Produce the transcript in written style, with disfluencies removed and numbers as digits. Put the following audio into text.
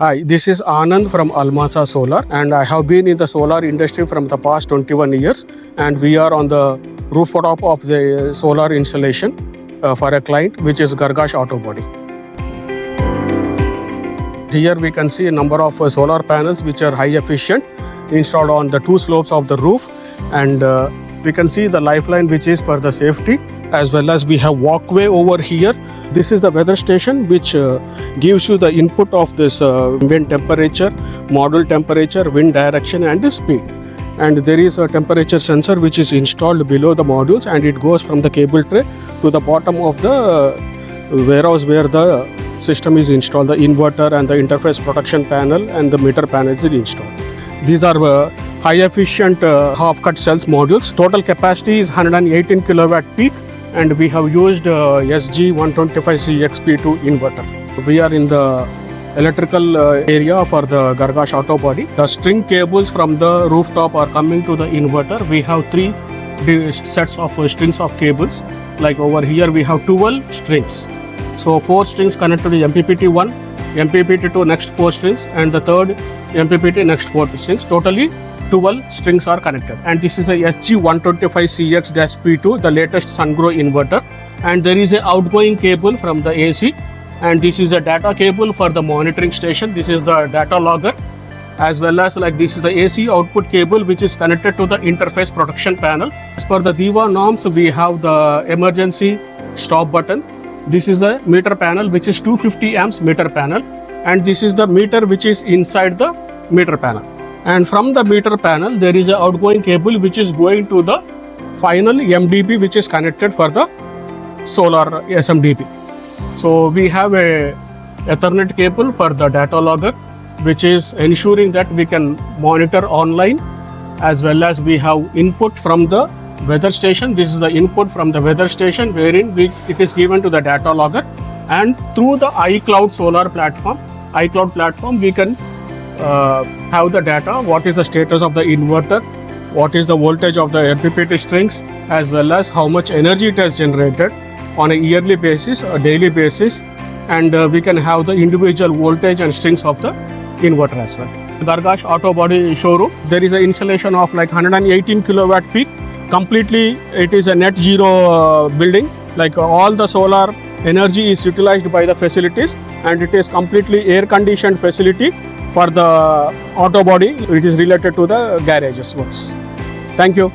Hi, this is Anand from Almasa Solar, and I have been in the solar industry from the past 21 years, and we are on the rooftop of the solar installation for a client which is Gargash Auto Body. Here we can see a number of solar panels which are high efficient installed on the two slopes of the roof, and we can see the lifeline which is for the safety, as well as we have walkway over here. This is the weather station which gives you the input of this wind temperature, module temperature, wind direction and speed. And there is a temperature sensor which is installed below the modules, and it goes from the cable tray to the bottom of the warehouse where the system is installed. The inverter and the interface protection panel and the meter panel is installed. These are high efficient half-cut cells modules. Total capacity is 118 kilowatt peak, and we have used SG125CXP2 inverter. We are in the electrical area for the Gargash Auto Body. The string cables from the rooftop are coming to the inverter. We have three sets of strings of cables. Like over here we have 12 strings. So 4 strings connected to MPPT1, MPPT2 next 4 strings, and the third MPPT next 4 strings. Totally 12 strings are connected, and this is a SG125CX-P2, the latest Sungrow inverter. And there is an outgoing cable from the AC, and this is a data cable for the monitoring station. This is the data logger, as well as this is the AC output cable which is connected to the interface protection panel. As per the DIVA norms, we have the emergency stop button. This is the meter panel which is 250 amps meter panel, and this is the meter which is inside the meter panel. And from the meter panel there is an outgoing cable which is going to the final MDB which is connected for the solar SMDB. So we have a Ethernet cable for the data logger which is ensuring that we can monitor online, as well as we have input from the weather station. This is the input from the weather station wherein it is given to the data logger, and through the iCloud solar platform, we can have the data, what is the status of the inverter, what is the voltage of the MPPT strings, as well as how much energy it has generated on a yearly basis, a daily basis, and we can have the individual voltage and strings of the inverter as well. Gargash Auto Body showroom, there is an installation of 118 kilowatt peak. Completely it is a net zero building, all the solar energy is utilized by the facilities, and it is completely air conditioned facility for the auto body, which is related to the garages works. Thank you.